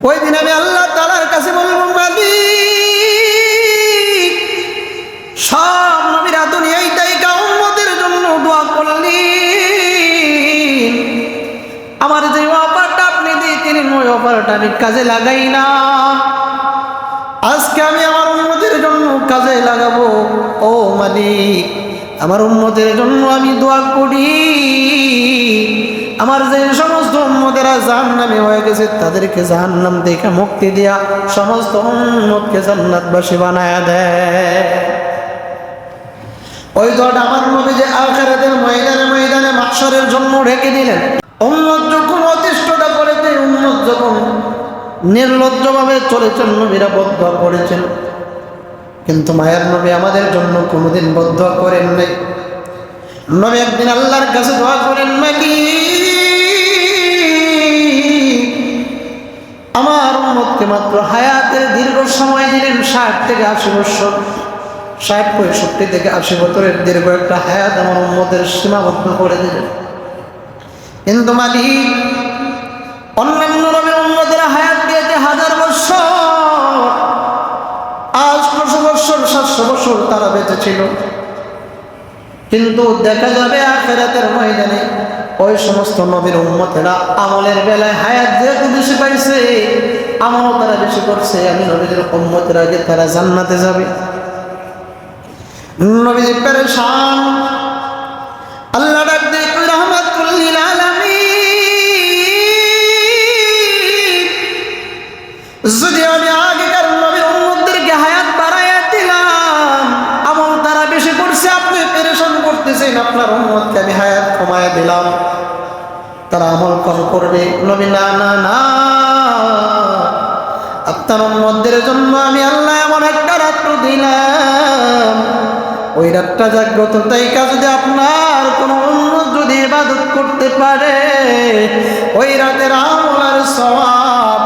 ওই দিন আমি আল্লাহ তাআলার কাছে বলবো, মালিক, সব নবীরা দুনিয়ায় তাইকা উম্মতের জন্য দোয়া করলেন, আমার যে অফারটা আপনি দিয়েছিলেন ওই অফারটা আমি কাজে লাগাই না। আজকে আমি আমার উম্মতের জন্য কাজে লাগাবো। ও মালিক, আমার উম্মতের জন্য আমি দোয়া করি, আমার যে সমস্ত উম্মতেরা জাহান্নামে হয়ে গেছে তাদেরকে জাহান্নাম থেকে মুক্তি দিয়া সমস্ত উম্মতকে জান্নাতবাসী বানায়া দেয়। ওই দোয়াটা আমার নবী যে আখিরাতের ময়দানে মাহশরের জন্য রেখে দিলেন। উম্মত যখন অতিষ্ঠতা করেছে, উম্মত যখন নির্লজ্জভাবে চলেছেন, নবীরা বদদোয়া করেছেন, কিন্তু মায়ের নবী আমাদের জন্য কোনোদিন বদদোয়া করেন নাই। নবী একদিন আল্লাহর কাছে দোয়া করেন, আমার উম্মতকে মাত্র হায়াতের দীর্ঘ সময় দিলেন, 60 থেকে 80 বছর, 65 থেকে 80 বছরের দীর্ঘ একটা হায়াত আমার উম্মতের সীমাবদ্ধ করে দিলেন। কিন্তু মালিক, অন্যান্য নবীর উম্মতেরা হায়াত দিয়েছে 1000 বছর, 800 বছর, 700 বছর তারা বেঁচে ছিল। কিন্তু দেখা যাবে আখিরাতের ময়দানে ওই সমস্ত নবীর উম্মতেরা আমলের বেলায় হায়াত যেহেতু বেশি পাইছে, আমলও তারা বেশি করছে, আমি নবীদের উম্মতের আগে তারা জান্নাতে যাবে। নবীজি পেরেশান, আল্লাহ ডাক দিয়ে কই, রাহমাতুল লিল আলামিন, যদি আমি আগেকার নবীর উম্মতদেরকে হায়াত বাড়াইয়া দিলাম, আমল তারা বেশি করছে, আপনি পেরেশান করতেছেন, আপনার উম্মতকে আমি হায়াত কমায়া দিলাম, তারা আমল কম করবে। নবী, না না না, আপনার উম্মতদের জন্য আমি আল্লাহ এমন একটা রাত্র দিলাম, ওই রাতটা জাগ্রত তাইকা যদি আপনার কোন উম্মত যদি ইবাদত করতে পারে, ওই রাতের আমল আর সওয়াব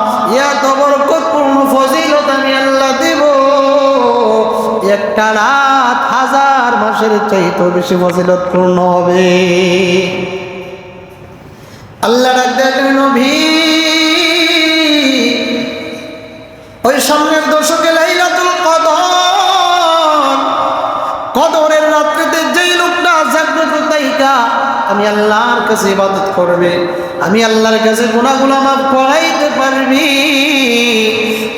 এত বরকতপূর্ণ ফজিলত আমি আল্লাহ দেব, একটা রাত 1000 মাসের চাইতে বেশি ফজিলতপূর্ণ হবে। আল্লাহ ডাক দেন, নবী, ওই সামনের দশকে লাইলাতুল কদর, কদরের রাত্রিতে যেই লোকটা জাগ্রত তাইকা আমি আল্লাহর কাছে ইবাদত করবে, আমি আল্লাহর কাছে গুনাহগুলো মাফ করাইতে পারবি,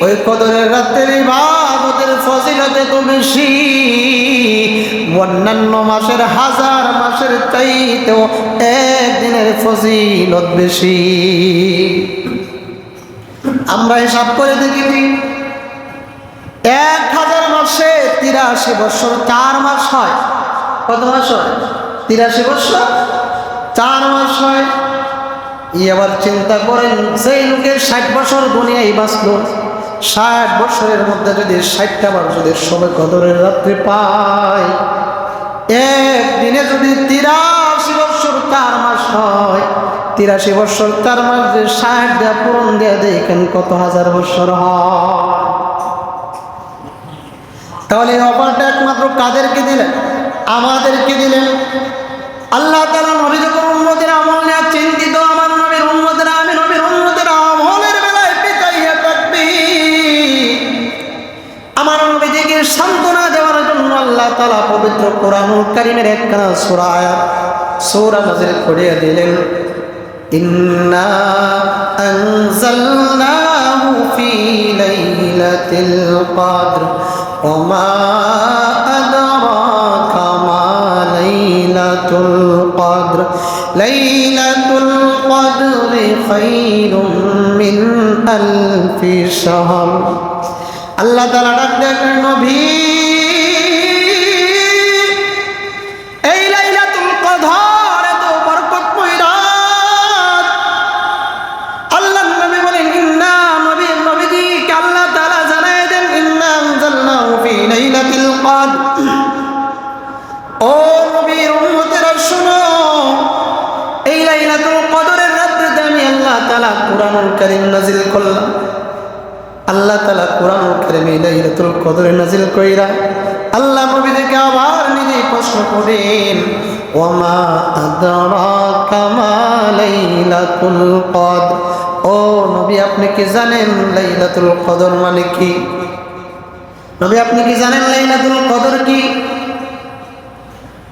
ওই কদরের রাতের ইবাদতের ফজিলত তো বেশি, অন্যান্য মাসের 1000 মাসের চাইতেও একদিনের ফজিলত বেশি। আমরা হিসাব করে দেখি, 1000 মাসে 83 বছর 4 মাস হয়। কত মাস হয়? 83 বছর 4 মাস হয়। এবার চিন্তা করেন, সেই লোকের 60 বছর দুনিয়ায় বাঁচলো, 60 বছরের মধ্যে যদি 60টা বার যদি সবে কদরের রাত্রি পায়, একদিনে যদি 83 বছর 4 মাস হয়, 83 বছর 4 মাস যে 60 দেয়া পূরণ দেয়া দেখেন কত হাজার বছর হয়। তাহলে এই অফারটা একমাত্র কাদেরকে দিলেন? আমাদেরকে দিলেন। আল্লাহ তাআলা নবী যখন উম্মতের আমল নিয়ে চিন্তিত, আমার নবীর উম্মতেরা, আমি নবীর উম্মতের আমলের বেলায় পিছাইয়া থাকবে, আমার নবীকে সান্ত্বনা দেওয়ার জন্য আল্লাহ তাআলা পবিত্র কোরআনুল কারীমের একখানা সূরা নাযিল করিয়া দিলেন, ইন্না আনজালনাহু ফি লাইলাতিল কদর ওয়া মা আদরাকা মা লাইলাতুল কদর লাইলাতুল কদরি খায়রুম মিন আলফি শাহর। আল্লাহ তাআলা ডাক দেন, নবী, এই লাইলাতুল কদর এত বরকতময় রাত। আল্লাহ নবী বলেন, ইন্না নবীকে আল্লাহ তাআলা জানায় দেন, ইন্না আনজালনাহু ফি লাইলাতিল কদর। ও নবীর উম্মতেরা শুনো, এই লাইলাতুল কদরের রাতে আমি আল্লাহ তাআলা কোরআনুল কারীম নাযিল করলাম। আল্লাহ তাআলা কোরআনুল কারীমে লাইলাতুল কদর নাযিল কইরা আল্লাহ নবীকে আবার নিজে প্রশ্ন করেন, ওয়া মা আদরাকা মা লাইলাতুল কদর, ও ও নবী আপনি কি জানেন লাইলাতুল কদর মানে কি? নবী আপনি কি জানেন লাইলাতুল কদর কি?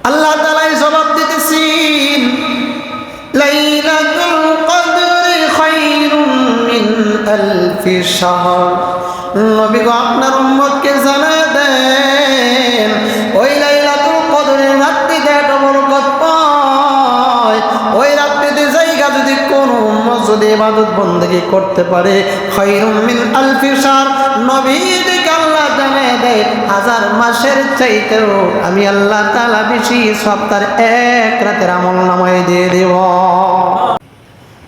আল্লাহ তাআলা জবাব দিতেছেন লাইলাতুল কদরি খায়রুম মিন আলফি শাহর। নবী গো আপনার উম্মতকে জানায় দেন ওই লাইলাতুল কদরের রাত্রিতে এত বরকত পায়, ওই রাত্রিতে জায়গা যদি কোন উম্মত যদি ইবাদত বন্দেগী করতে পারে খায়রুম মিন আলফি শাহর, নবী দিকে আল্লাহ জানায় দেয় হাজার মাসের চাইতেও আমি আল্লাহ তাআলা বেশি সওয়াব তার এক রাতের আমল নামায় দিয়ে দেব।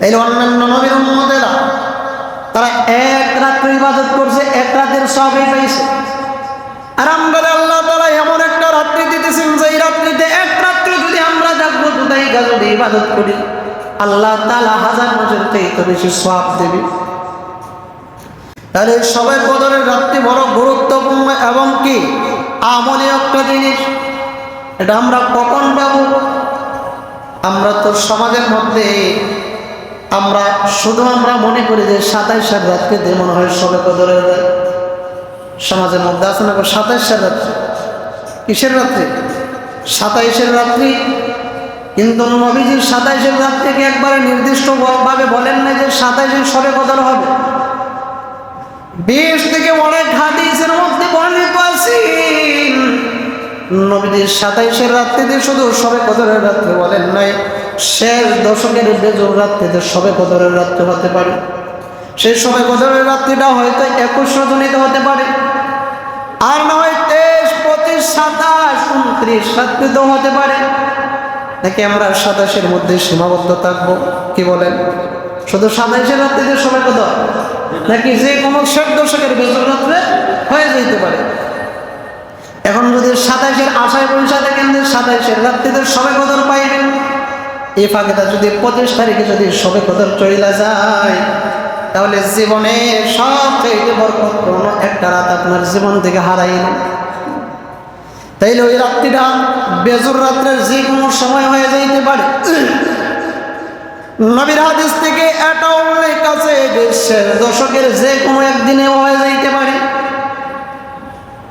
এই অন্যান্য নবীর উম্মতেরা তারা এক রাত্রে ইবাদত করছে, এক রাতের সওয়াবই পাইছে। আর আমরা আল্লাহ তাআলা এমন একটা রাত্রি দিতেছেন যে রাত্রিতে এক রাত্রে যদি আমরা জাগবো দুদাইগা যদি ইবাদত করি আল্লাহ তাআলা হাজার মাসের চাইতে বেশি সওয়াব দেবে। তাহলে সবাই কদরের রাত্রি বড় গুরুত্বপূর্ণ এবং কি আমলি একটা জিনিস। এটা আমরা কখন পাবো? আমরা তো সমাজের মধ্যে আমরা মনে করি যে 27 রাত্রিতে মনে হয় সবে কদরের রাত। সমাজের মধ্যে আছে না 27 রাত্রি, কিসের রাত্রি? 27 রাত্রি। কিন্তু নবীজি 27 রাত্রিকে একবারে নির্দিষ্ট ভাবে বলেন না যে 27 সবে কদর হবে। 20 থেকে অনেক হাদিসের মধ্যে বর্ণিত আছে নবীজি 27 রাত্রিতে শুধু সবে কদরের রাত্রি বলেন নাই, শেষ দশকের বেজোর রাত্রিতে সবে কদরের রাত্রি হতে পারে। সেই সবে কদরের রাত্রিটা হয়তো 21 রজনীতে হতে পারে, আর না হয় 23, 25, 27, 29 রাত্রিতেও হতে পারে। নাকি আমরা 27-এর মধ্যে সীমাবদ্ধ থাকবো? কি বলেন? শুধু 27 রাত্রিতে সবে কদর, নাকি যে কোনো শেষ দশকের বেজোর রাত্রে হয়ে যেতে পারে? এখন যদি 27-এর আশায় পয়সা দেখেন যে 27-এর রাত্রিতে সবে কদর পাইবেন, এই ফাঁকেটা যদি 25 তারিখে যদি সবে কদর চলে যায় তাহলে জীবনে সবচেয়ে বরকতপূর্ণ একটা রাত আপনার জীবন থেকে হারাইলেন। তাইলে ওই রাত্রিটা বেজোর রাত্রের যে কোনো সময় হয়ে যাইতে পারে। নবীর হাদিস থেকে এটা উল্লেখ আছে যে শেষ দশকের যে কোনো একদিনে হয়ে যাইতে পারে।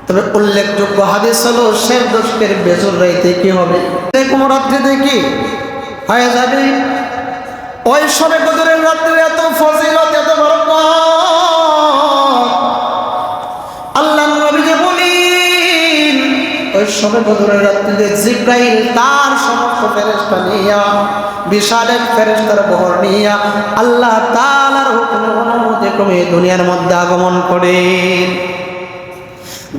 তবে উল্লেখযোগ্য হাদিস হলো শেষ দশকের বেজোর রাইতে কি হবে, যে কোনো রাত্রিতে কি হয়ে যাবে। ওই সবে কদরের রাত্রে এত ফজিলত, এত বরকত আল্লাহ নবী যে বলেন ওই সবে কদরের রাত্রিতে জিবরাইল তার সমস্ত ফেরেশতা নিয়া বিশাল এক ফেরেশতার বহর নিয়া আল্লাহ তাআলার হুকুমে অনুমতি ক্রমে দুনিয়ার মধ্যে আগমন করেন।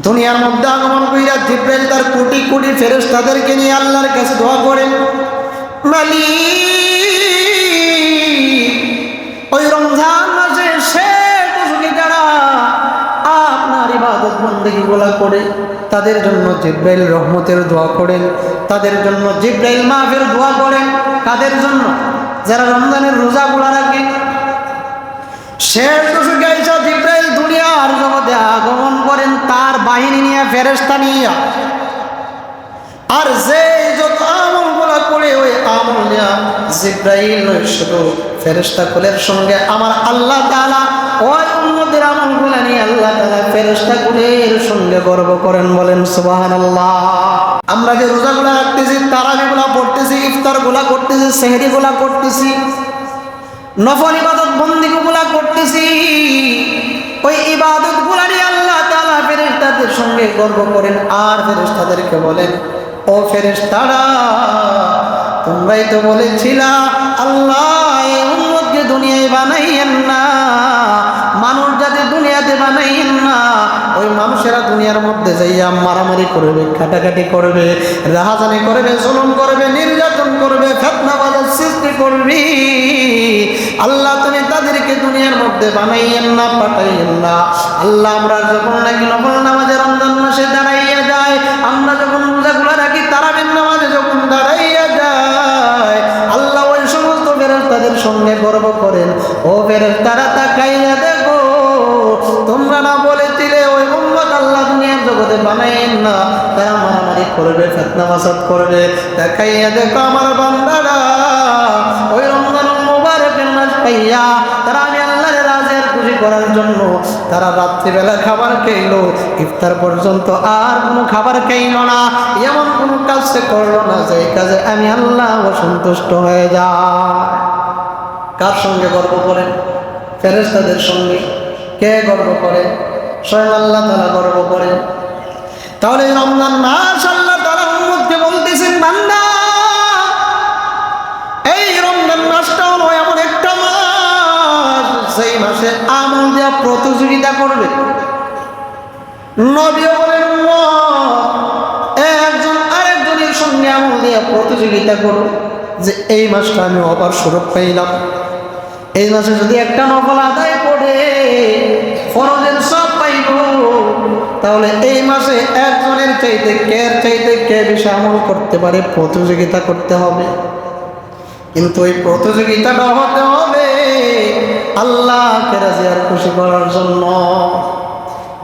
দুনিয়ার মধ্যে আগমন কইরা জিবরাইল তার কোটি কোটি ফেরেশতাদেরকে নিয়ে আল্লাহর কাছে দোয়া করেন, মালিক ওই রমজান মাসে শেষ দশকে যারা আপনার ইবাদত বন্দেগী গুলা করে তাদের জন্য জিবরাইল রহমতের দোয়া করেন, তাদের জন্য জিবরাইল মাফের দোয়া করেন। কাদের জন্য? যারা রমজানের রোজাগুলা রাখে। শেষ দশকে আইসা জিবরাইল দুনিয়ার জগতে আগমন করেন তার বাহিনী নিয়ে, ফেরেশতা নিয়ে। আর যে যত আমলগুলা করে ওই আমল নিয়ে জিবরাইল শুধু ফেরেশতা কুলের সঙ্গে আমার আল্লাহ তাআলা ওই উম্মতের আমলগুলা নিয়ে আল্লাহ তাআলা ফেরেশতা কুলের সঙ্গে গর্ব করেন। বলেন সুবহানাল্লাহ। আমরা যে রোজাগুলা রাখতেছি, তারাবিগুলা পড়তেছি, ইফতারগুলা করতেছি, সেহরিগুলা করতেছি, নফল ইবাদত বন্দেগীগুলা করতেছি, ওই ইবাদতগুলা নিয়ে আল্লাহ তাআলা ফেরেশতাদের সঙ্গে গর্ব করেন। আর ফেরেশতাদেরকে বলেন, ও ফেরেশতারা তোমরাই তো বলেছিলা আল্লাহ এই উম্মতকে দুনিয়ায় বানাইয়েন না, মানুষ যাতে দুনিয়াতে বানাইয়েন না। ওই মানুষেরা দুনিয়ার মধ্যে যাইয়া মারামারি করবে, কাটাকাটি করবে, রাহাজানি করবে, জুলুম করবে, নির্যাতন করবে, ফিতনা বাজার সৃষ্টি করবে। আল্লাহ তুমি তাদেরকে দুনিয়ার মধ্যে বানাইয়েন না, পাঠাইয়েন না। আল্লাহ আমরা যখন নাকি নফল নামাজে রমজান মাসে দাঁড়াইয়া যায়, আমরা যখন রোজাগুলা রাখি, তারাবির নামাজে যখন দাঁড়াইয়া যায়, আল্লাহ ওই সমস্ত ফেরেশতাদের সঙ্গে গর্ব করেন, ও ফেরেশতারা তাকাইয়া দেখো, তোমরা না বলেছিলে ওই উম্মত আল্লাহ দুনিয়ার জগতে বানাইয়েন না, তারা মারামারি করবে, ফিতনা ফাসাদ করবে। দেখাইয়া দেখো আমার বান্দারা ওই রমজান মুবারকের মাস পাইয়া তারা আমি করার জন্য তারা রাত্রিবেলা খাবার খেলো, ইফতার পর্যন্ত আর কোনো খাবার খেলো না। এমন কোনো কাজ সে করলো না যে কাজে আমি আল্লাহ অসন্তুষ্ট হয়ে যায়। কার সঙ্গে গর্ব করেন? ফেরেশতাদের সঙ্গে। কে গর্ব করে? স্বয়ং আল্লাহ তাআলা গর্ব করেন। তাহলে রমজান মাস আল্লাহ তাআলা উম্মতকে বলতেছেন, বান্দা এই রমজান মাসটা হলো এমন একটা মাস, সেই মাসে আমল দেওয়া প্রতিযোগিতা করবে। নবীও বলেন একজন আরেকজনের সঙ্গে আমল দেওয়া প্রতিযোগিতা করো, যে এই মাসটা আমি অপার সুযোগ পাইলাম। এই মাসে যদি একটা নফল আদায় করে ফরজের সব পাইব, তাহলে এই মাসে একজনের চাইতে কে বেশি আমল করতে পারে প্রতিযোগিতা করতে হবে। কিন্তু ওই প্রতিযোগিতাটা হতে হবে আল্লাহকে রাজি আর খুশি করার জন্য।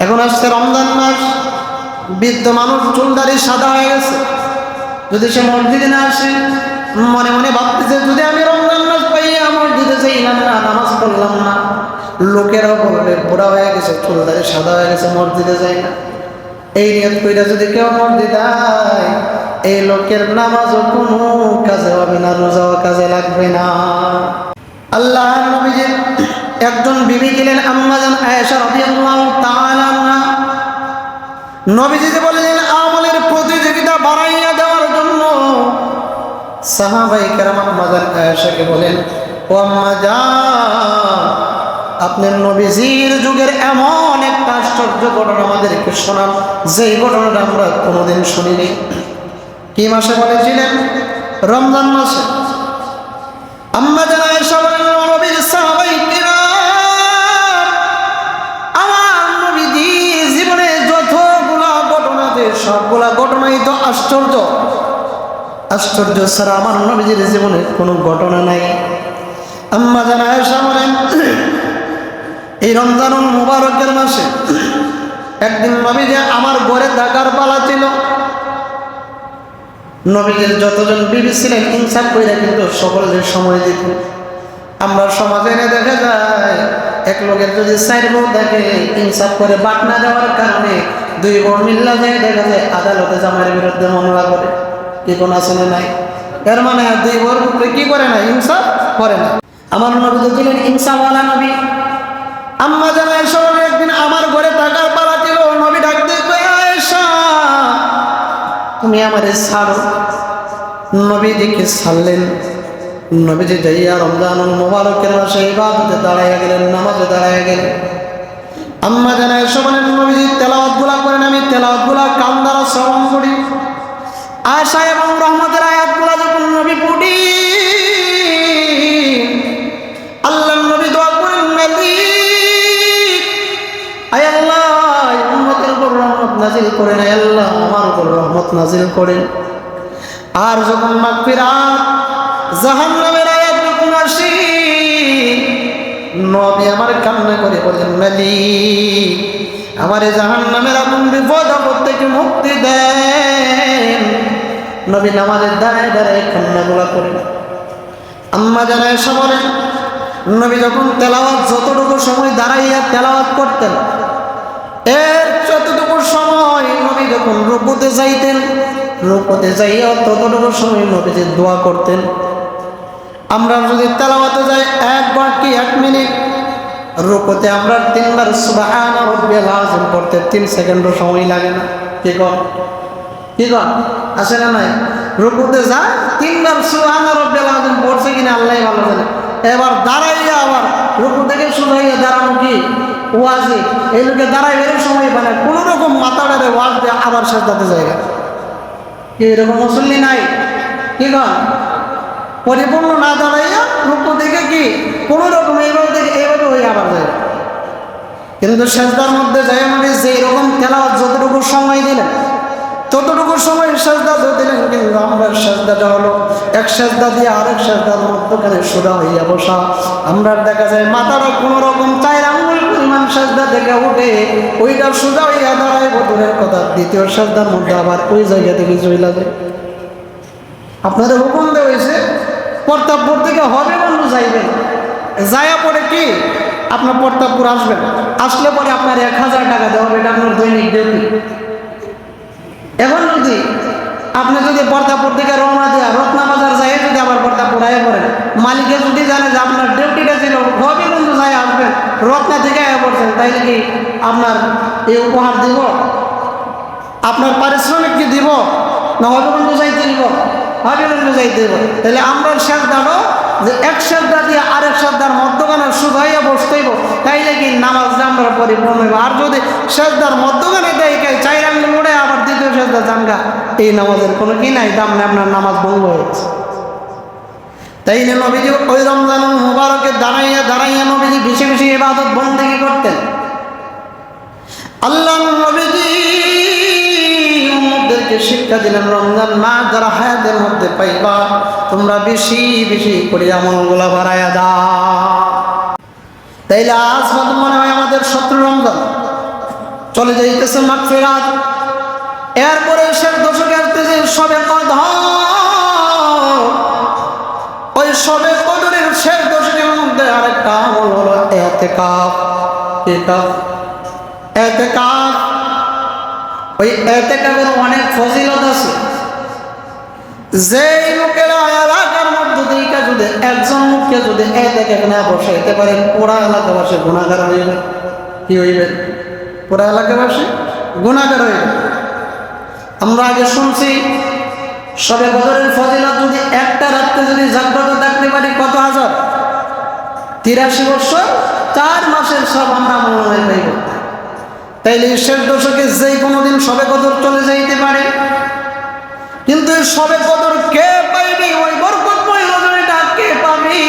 এখন আসছে রমজান মাস, বৃদ্ধ মানুষ চুলদারি সাদা হয়ে গেছে, যদি সে মসজিদে না আসে মনে মনে ভাবতেছে যদি আমি রমজান মাস পাইয়া মসজিদে যাইলাম না, নামাজ পড়লাম না, লোকেরাও বলবে বুড়া হয়ে গেছে, চুলদারি সাদা হয়ে গেছে, মসজিদে যায় না। এই নিয়ত কইরা যদি কেউ মসজিদে আয়, এই লোকের নামাজও কোনো কাজে হবে না, রোজাও কাজে লাগবে না। আল্লাহ নবীজির একজন বিবি ছিলেন আম্মা জান আয়েশা রাদিয়াল্লাহু তাআলা আনহা। নবীজি বললেন আমলের প্রতিযোগিতা বাড়াইয়া দেওয়ার জন্য সাহাবায়ে কেরাম আম্মা জান আয়েশাকে বলেন, ও আম্মা জান, আপনার নবীজির যুগের এমন একটা আশ্চর্য ঘটনা আমাদেরকে শোনান, যেই ঘটনাটা আমরা কোনোদিন শুনিনি। কি মাসে বলেছিলেন? রমজান মাসে। আম্মা জান আয়েশা বলেন, নবীর সাহাবায়ে কেরাম, আমার নবীজি জীবনে যতগুলা ঘটনা আছে সবগুলা ঘটনাই তো আশ্চর্য। আশ্চর্য ছাড়া আমার নবীজির জীবনে কোনো ঘটনা নাই। আম্মা জান আয়েশা বলেন, এই রমজানুল মুবারকের মাসে একদিন নবীজি আমার ঘরে থাকার পালা ছিল। নবীজির যতজন বিবি ছিলেন ইনসাফ কইরা কিন্তু সকলের সময় দিত। আমরা সমাজে এনে দেখা যায় এক লোকের যদি 4 বউ থাকে, ইনসাফ করে বাট না দেওয়ার কারণে 2 বউ মিল্লা যায়, দেখা যায় আদালতে জামাইয়ের বিরুদ্ধে মামলা করে। কি কোন আসলে নাই? এর মানে 2 বউর উপরে কি করে না? ইনসাফ করে না। আমার নবী তো ছিলেন ইনসাফওয়ালা নবী। আম্মা জান আয়েশা একদিন আমার ঘরে থাকার পালা ছিল। নবী ডাক দিয়ে কয়, আয়েশা তুমি আমারে ছাড়ো। নবীজিকে ছাড়লেন। নবীজি যাইয়া রমজানুল মুবারকের মাসে ইবাদতে দাঁড়াইয়া গেলেন, নামাজে দাঁড়াইয়া গেলেন। আম্মা জান আয়েশা বলেন, নবীজি তেলাওয়াতগুলা করেন, আমি তেলাওয়াতগুলা কান দ্বারা শ্রবণ করি। আয়েশা এবং রহমতের আয়াতগুলা যখন নবী পড়ি, আল্লাহর নবী দোয়া করেন, মালিক আয় আল্লাহ উম্মতের উপর রহমত নাজিল করেন, আয় আল্লাহ আমার উপর রহমত নাজিল করেন। আর যখন মাগফিরাত জাহান্নামের আয়াত যখন আসি, নবী আমার কান্না করে বলেন, মালিক আমারে জাহান্নামের আগুন বিপদ আপদ থেকে মুক্তি দেন। নবী নামাজের দাঁড়ায় দাঁড়ায় কান্নাগুলা করেন। আম্মা জান আয়েশা বলেন, নবী যখন তেলাওয়াত যতটুকু সময় দাঁড়াইয়া তেলাওয়াত করতেন, এর যতটুকু সময় নবী যখন রুকুতে যাইতেন, রুকুতে যাইয়া ততটুকু সময় নবীজি দোয়া করতেন। আমরা যদি তেলাওয়াতে যাই 1 বার কি 1 মিনিট, রুকুতে আমরা 3 বার সুবহান রাব্বিয়াল আযীম পড়তে 3 সেকেন্ডও সময় লাগে না। কি কর আসে না নাই? রুকুতে যায় 3 বার সুবহান রাব্বিয়াল আযীম পড়ছে কিনা আল্লাহই ভালো জানে। এবার দাঁড়াইয়া আবার রুকু থেকে শুরু হইয়া দাঁড়ানো কি ওয়াজি, এই লোকে দাঁড়াই বেরোর সময় মানে কোনো রকম মাথাটারে ওয়াজ দিয়ে আবার সাজদাতে জায়গা। কি এরকম মুসল্লি নাই? কি কন পরিপূর্ণ না দাঁড়াইয়া রুকু থেকে কি কোনো রকম এইভাবে হয়ে আবার যায়। কিন্তু সাজদার মধ্যে যায় মানে যে রকম তেলাওয়াত যতটুকু সময় দিলেন ততটুকু সময় সাজদা দিলেন, কিন্তু আমরা সাজদাটা হলো এক সাজদা দিয়ে আরেক সাজদার মধ্যখানে সোজা হইয়া বসা। আমরা দেখা যায় মাথাটা কোনো রকম 4 আঙ্গুল পরিমাণ সাজদা থেকে উঠে ওইটা সোজা হইয়া দাঁড়ায় দূরের কথা, দ্বিতীয় সাজদার মধ্যে আবার ওই জায়গা থেকে চইলা যায়। আপনাদের হুকুম দেওয়া হয়েছে কর্তাব্যর থেকে হবে বন্ধু যাইবেন, যায়া পড়ে কি আপনার প্রতাপপুর আসবেন, আসলে পরে আপনার 1000 টাকা দেওয়া হবে, এটা আপনার দৈনিক ডিউটি। এখন যদি আপনি যদি প্রতাপপুর থেকে রওনা দেওয়া রত্না বাজার যাই যদি আবার প্রতাপপুর আয় পড়েন, মালিকে যদি জানে যে আপনার ডিউটিটা ছিল হবিগঞ্জ যাই আসবেন, রত্না থেকে আয় পড়ছেন, তাইলে কি আপনার এই উপহার দিব? আপনার পারিশ্রমিক কি দিব? না হবিগঞ্জ যাইতে দিব? হবিগঞ্জ যাইতে দিব। তাহলে আমরা সেজদারও যে এক সেজদা দিয়ে আরেক সেজদার মধ্যখানে শুধাইয়া বসতেইব, তাইলে কি নামাজটা আমরা পরিপূর্ণ হইব। আর যদি সেজদার মধ্যখানে দেয় 4 আঙ্গুল উড়ে আবার দ্বিতীয় সেজদা জানগা, এই নামাজের কোনো কি নাই, দাম নেই, আপনার নামাজ ভঙ্গ হয়েছে। তাইলে নবীজি ওই রমজান মুবারকে দাঁড়াইয়া নবীজি বেশি বেশি ইবাদত বন্দেগী করতেন। আল্লাহ নবীজি উম্মতদেরকে শিক্ষা দিলেন, রমজান মাস যারা হায়াতের মধ্যে পাইবা তোমরা বেশি বেশি করে আমলগুলা বাড়ায়া দাও। তাইলে আজ মনে হয় আমাদের 17 রমজান চলে যাইতেছে মাগফিরাত, এরপরে শেষ দশকে আসতেছে শবে কদর। ওই শবে কদরের শেষ দশকের মধ্যে আরেকটা আমল হলো ইতিকাফ। ইতিকাফ, ওই ইতিকাফের অনেক ফজিলত আছে। যেই লোকেরা এলাকার মধ্যে থেকে যদি একজন লোককে যদি ইতিকাফে না বসাইতে পারেন, পুরা এলাকাবাসী গুনাহগার হইবে। কি হইবে? পুরা এলাকাবাসী গুনাহগার হইবে। আমরা আগে শুনছি শবে কদরের ফজিলত যদি একটা রাত্রে যদি জাগ্রত থাকতে পারি কত হাজার? 83 বছর 4 মাসের সব আমরা মনে হয় পাইব। তাইলে শেষ দশকে যেই কোনো দিন শবে কদর চলে যাইতে পারে, কিন্তু এই শবে কদর কে পাইবে? ওই বরকতময় রজনীটা কে পাবে?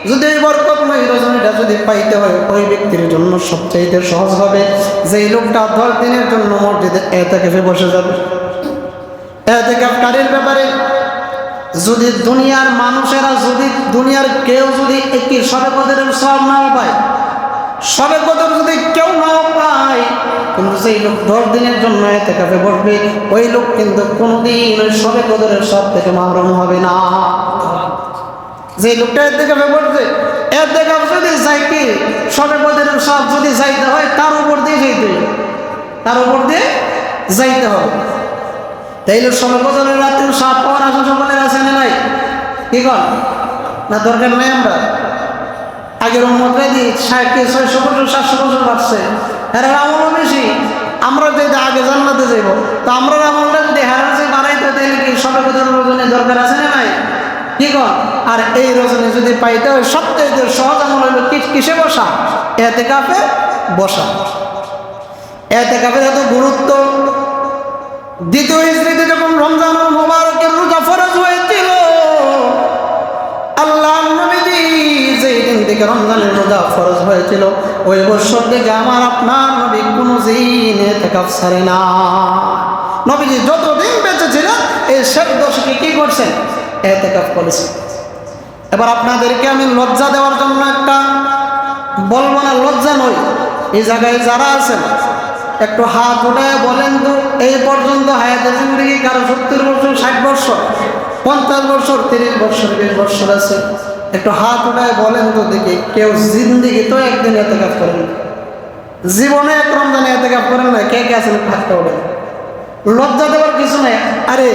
যদি এই বরকতময় রজনীটা যদি পাইতে হয়, ওই ব্যক্তির জন্য সবচাইতে সহজ হবে যেই লোকটা 10 দিনের জন্য মসজিদে ইতিকাফে বসে যাবে। ইতিকাফকারীর ব্যাপারে যদি দুনিয়ার মানুষেরা যদি দুনিয়ার কেউ যদি একটি শবে কদরের সওয়াব নাও পায়, শবে কদর যদি কেউ নাও পায়, কিন্তু সেই লোক 10 দিনের জন্য ইতিকাফে বসবে, ওই লোক কিন্তু কোনোদিন ওই শবে কদরের সওয়াব থেকে মাহরুম হবে না। যে লোকটা ইতিকাফে বসবে, ইতিকাফ যদি যাইতে শবে কদরের সওয়াব যদি যাইতে হয়, তার উপর দিয়ে যাইতে হবে, তার উপর দিয়ে যাইতে হবে। তাইলে শবে কদরের রাত্রে সওয়াব পাওয়ার আশা সকলের আছে না নাই? কি কর না? দরকার নাই। আমরা আগের উম্মতরা দিয়ে 600 বছর 700 বছর বাড়ছে, এর আমলও বেশি। আমরা যদি আগে জান্নাতে যাইব, তো আমরা আমলটা যদি হেরার চেয়ে বাড়াইতে, তাইলে কি শবে কদরের রজনী দরকার আছে না নাই? কি কর? আর এই রজনী যদি পাইতে হয়, সবচেয়ে সহজ আমল হইল কিসে বসা? ইতিকাফে বসা। ইতিকাফের এত গুরুত্ব, দ্বিতীয় হিজরিতে যখন রমজানুল মুবারকের রোজা ফরজ হয়েছিল, আল্লাহ নবীজি যেই দিন থেকে রমজানের রোজা ফরজ হয়েছিল, ওই বছর থেকে আমার আপনার নবী কোনো দিন ইতিকাফ ছাড়ে না। নবীজি যতদিন বেঁচে ছিলেন এই শেষ দশকে কি করছেন? ইতিকাফ করেছেন। এবার আপনাদেরকে আমি লজ্জা দেওয়ার জন্য একটা বলবো না, লজ্জা নয়, এই জায়গায় যারা আছেন একটু হাত উঠায় বলেন তো, এই পর্যন্ত হায়াতে জিন্দেগি কারো 70 বছর 60 বছর 50 বছর 30 বছর 20 বছর আছে? একটু হাত উঠায় বলেন তো দেখি, কেউ জিন্দেগি তো একদিন ইতিকাফ করেন, জীবনে এক রমজানে ইতিকাফ করেন না? কে কে আছেন? হাতটা ওঠেন। লজ্জা দেওয়ার কিছু নেই। আরে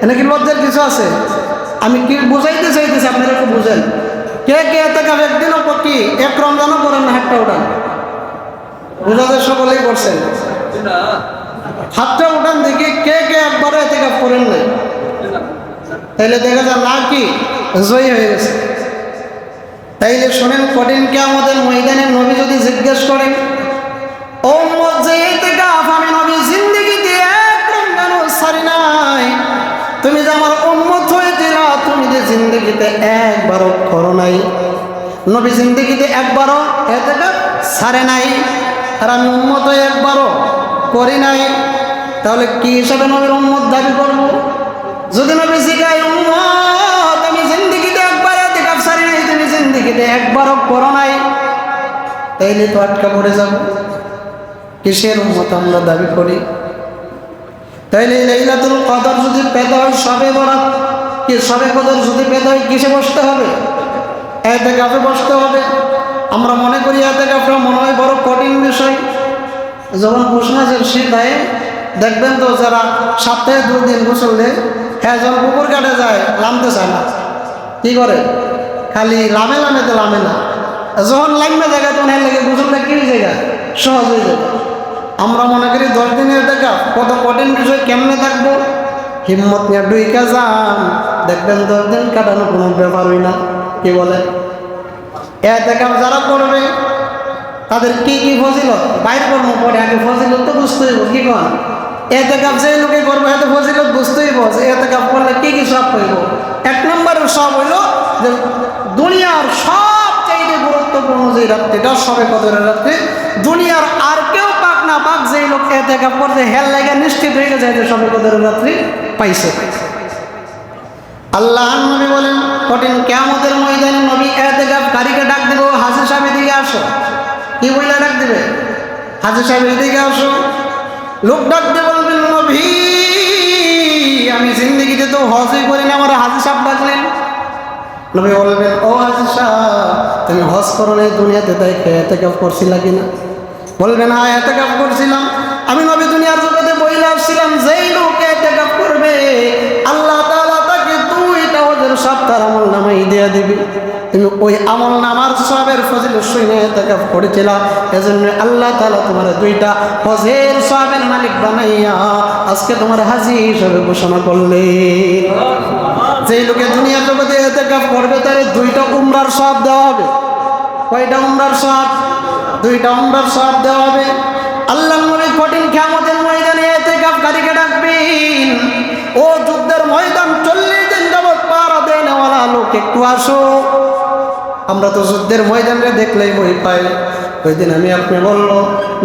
নাকি লজ্জার কিছু আছে? আমি কি বুঝাইতে চাইতেছি, আপনারা একটু বুঝেন। কে কে ইতিকাফ একদিনও কি এক রমজানও করেন না? হাতটা ওঠান। বুঝাতে সকলেই করছেন, হাতটা উঠান দেখি কে কে একবারও ইতিকাফ করেন নাই। তাইলে দেখা যায় না কি জয়ী হয়ে গেছে। তাইলে শোনেন, কঠিন কিয়ামতের ময়দানে নবী যদি জিজ্ঞেস করেন, ও উম্মত, যে ইতিকাফ আমি নবী জিন্দেগিতে এক রমজানও ছাড়ি নাই, তুমি যে আমার উম্মত হয়েছিলা, তুমি যে জিন্দেগিতে একবারও করো নাই, নবী জিন্দেগিতে একবারও ইতিকাফ ছাড়ে নাই, আর আমি উম্মত হয়ে একবারও করি নাই, তাহলে কি হিসাবে নবীর উম্মত দাবি করব? যদি নবী শিখায় উম্মত আমি জিন্দেগিতে একবার ইতিকাফ ছাড়ি নাই, তুমি জিন্দেগিতে একবারও করো নাই, তাইলে তো আটকা পড়ে যাব। কিসের উম্মত আমরা দাবি করি? তাইলে লাইলাতুল কদর যদি পেতে হয়, শবে বরাত কি শবে কদর যদি পেতে হয়, কিসে বসতে হবে? ইতিকাফে বসতে হবে। আমরা মনে করি এতেকাফটা মনে হয় বড় কঠিন বিষয়। যখন পৌষ মাসের শীত হয় দেখবেন তো যারা সপ্তাহে 2 দিন গোসল দেয়, হ্যাঁ যখন পুকুর কাটে যায় নামতে চায় না, কি করে খালি লামে লামেতে লামে না, যখন লামে জায়গা তখন হ্যাঁ লাগে গোসলটা কি জায়গা সহজ হয়ে যাবে। আমরা মনে করি 10 দিনের এতেকাফ কত কঠিন বিষয়, কেমনে থাকবো, হিম্মত নিয়ে ডুইকা যান, দেখবেন 10 দিন কাটানো কোনো ব্যাপারই না। কি বলে এতেকাফ যারা করবে তাদের কি কি ফজিলত বাইর করবো পরে, আগে ফজিলত তো বুঝতে হইব। কি কন এতেকাফ যে লোকে করবো এত ফজিলত বুঝতে হইব যে এতেকাফ করলে কি কি সব হইব। 1 নম্বরের সব হইল যে দুনিয়ার সবচাইতে গুরুত্বপূর্ণ যে রাত্রিটা সবে কদরের রাত্রি, দুনিয়ার আর কেউ পাক না পাক যেই লোক এতেকাফ করতে হেল লাগে নিশ্চিত হয়ে যায় যে সবে কদরের রাত্রি পাইছে। আল্লাহ নবী বলেন কঠিন কিয়ামতের ময়দানে নবী এতেকাফকারীকে ডাক দেব, হাজী সাহেব এদিকে আসো। কি বলে ডাক দেবে? হাজী সাহেব এদিকে আসো। লোক ডাক দিয়ে বলবেন নবী আমি জিন্দগিতে তো হজই করি না, আমার হাজী সাহেব ডাকলেন। নবী বলবেন ও হাজী সাহেব তুমি হজ করো নাই দুনিয়াতে, তাই এতেকাফ করছিলা কিনা? বলবেন হ্যাঁ এতেকাফ করছিলাম। আমি নবী দুনিয়ার জগতে বইলে আসছিলাম যেই লোক এতেকাফ করবে আল্লাহ তাআলা তাকে 2টা হজের সব তার আমল নামাই দিয়ে দিবে। তুমি ওই আমল নামার সবের ফজিলত শুনে এতেকাফ করেছিলা, এজন্য আল্লাহ তাআলা তোমার 2টা হজের সবের মালিক বানাইয়া আজকে তোমার হাজী হিসেবে ঘোষণা করলেন। যেই লোকে দুনিয়ার জগতে এতেকাফ করবে তার 2টা উমরার সব দেওয়া হবে। কয়টা উমরার সব? 2টা উমরার সব দেওয়া হবে। আল্লাহ নবী কঠিন কিয়ামতের ময়দানে এতেকাফকারীকে ডাকবেন, ও যুদ্ধের ময়দান 40 দিন যাবত পাহারা দেওয়ালা লোক একটু আসো। আমরা তো যুদ্ধের ময়দানে দেখলেই ভয় পাই। ওই দিন আমি আপনি বললো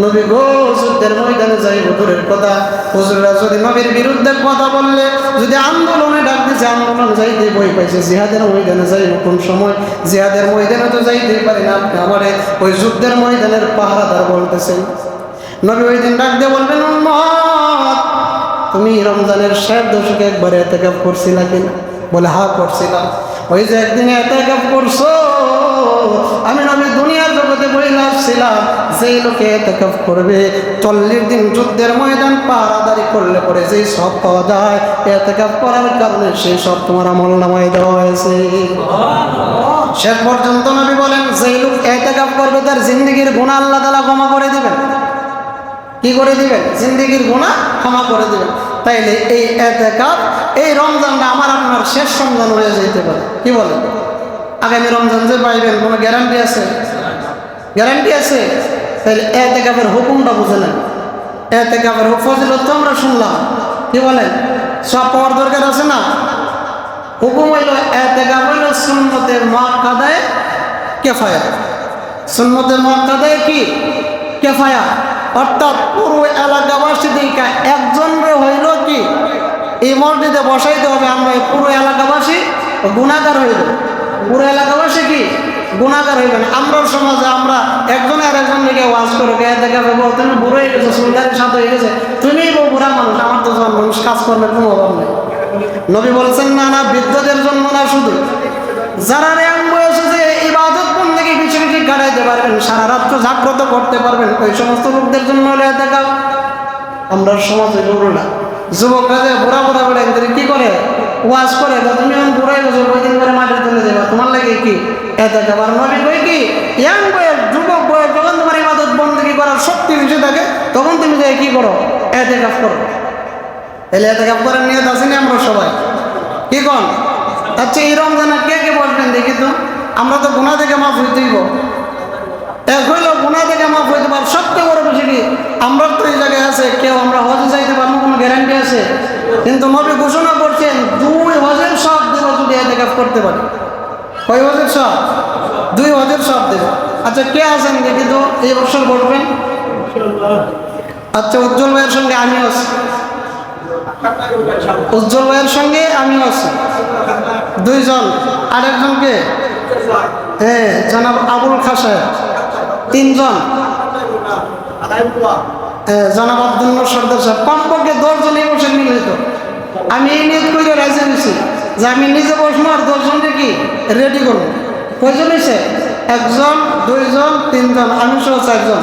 নবী গো যুদ্ধের ময়দানে যাইব দূরের কথা, হুজুররা যদি নবীর বিরুদ্ধে কথা বললে, যদি আন্দোলনে ডাক দিয়েছে আন্দোলনে যাইতে ভয় পাইছে, জিহাদের ময়দানে যাইব কোন সময়? জিহাদের ময়দানে তো যাইতেই পারি না, আপনি আমারে ওই যুদ্ধের ময়দানের পাহারাদার বলতেছেন। নবী ওই দিন ডাক দিয়ে বলবেন উম্মত তুমি রমজানের শেষ দশকে একবারে এতেকাফ করছিলা কিনা? বলে হ্যাঁ করছিলাম। ওই যে একদিনে এতেকাফ করছো, আমি নবী দুনিয়ার জগতে বইলা আসছিলাম যেই লোকে এতেকাফ করবে 40 দিন যুদ্ধের ময়দান পাহারাদারি করলে পরে যেই সব পাওয়া যায় এতেকাফ করার কারণে সেই সব তোমার আমল নামায় দেওয়া হয়েছে। শেষ পর্যন্ত নবী বলেন যেই লোক এতেকাফ করবে তার জিন্দেগির গুনাহ আল্লাহ তাআলা ক্ষমা করে দিবেন। কি করে দিবেন? জিন্দেগির গুনাহ ক্ষমা করে দিবেন। তাইলে এই এতেকাফ এই রমজানটা আমার আপনার শেষ রমজান হয়ে যেতে পারে। কি বলেন? আগামী রমজান যে পাইবেন কোনো গ্যারান্টি আছে? গ্যারান্টি আছে? তাহলে এতেকাফের হুকুমটা বুঝে নেন। এতেকাফের ফজিলত তো আমরা শুনলাম, কি বলেন? সব পাওয়ার দরকার আছে না? হুকুম হইল এতেকাফ হইল সুন্নতে মুআক্কাদায়ে কিফায়া। সুন্নতে মুআক্কাদায়ে কি? কিফায়া, অর্থাৎ পুরো এলাকাবাসী দিকে একজনরে হইল কি এই মসজিদে বসাইতে হবে, আমরা পুরো এলাকাবাসী গুনাহগার হইব। পুরো এলাকাবাসী কি গুনাহগার হইবেন। আমরা সমাজে আমরা একজন আর একজন দিকে ওয়াজ করে এতেকাফ তুমি বুড়ো হয়ে গেছো, সুলতানের সাথে হয়ে গেছে, তুমি বুড়া মানুষ, আমার তো জোয়ান মানুষ, কাজকর্মের কোনো অভাব নেই। নবী বলছেন না না বৃদ্ধদের জন্য না, শুধু যারা র্যাং বয়সে যে ইবাদত বন্দেগী বেশি বেশি কাটাইতে পারবেন, সারা রাত্র জাগ্রত করতে পারবেন, ওই সমস্ত লোকদের জন্য হলে এতেকাফ। আমরা সমাজে উল্টা যুবকরা যে বুড়া বুড়া বলে কি করে ওয়াজ করে, তুমি এখন বুড়াই গেছো, কয়দিন করে মাঠে চলে যাবা, তোমার লাগে কি এতেকাফ? আর নবী কই কি ইয়াং বয়স যুবক বয়স যখন তোমার ইবাদত বন্দেগী করার শক্তি বেশি থাকে তখন তুমি যাই কি করো? এতেকাফ করো। তাহলে এতেকাফ করার নিয়ত আছে না আমরা সবাই? কি কন? আচ্ছা এই রমজানে কে কে বলবেন দেখি তো? আমরা তো গুনাহ থেকে মাফ হইতেইব। এক হইল গুনাহ থেকে মাফ হইতে পার, সবচেয়ে বড় বিষয় কি আমরা তো এই জায়গায় আছে কেউ আমরা হজে যাইতে পারবো, কোনো গ্যারান্টি আছে? কিন্তু নবী ঘোষণা করছেন 2 হজের সব দেব যদি এতেকাফ করতে পারে। কয় হজের সব? 2 হজের সব দেব। আচ্ছা কে আছেন দেখি তো এই বছর বলবেন? আচ্ছা উজ্জ্বল ভাইয়ের সঙ্গে আমিও আছি, উজ্জ্বল ভাইয়ের সঙ্গে আমিও আছি, 2 জন। আরেকজনকে হ্যাঁ জনাব আবুল খাসা, 3 জন, জনাব আব্দুল নূর সর্দার সাহেব, কমপক্ষে 10 জন এই বছর মিলে তো। আমি এই নিয়ত করে রাজি হয়েছি যে আমি নিজে বসবো আর 10 জনকে কি রেডি করবো। কয়জন হয়েছে? 1 জন 2 জন 3 জন আমি সহ 4 জন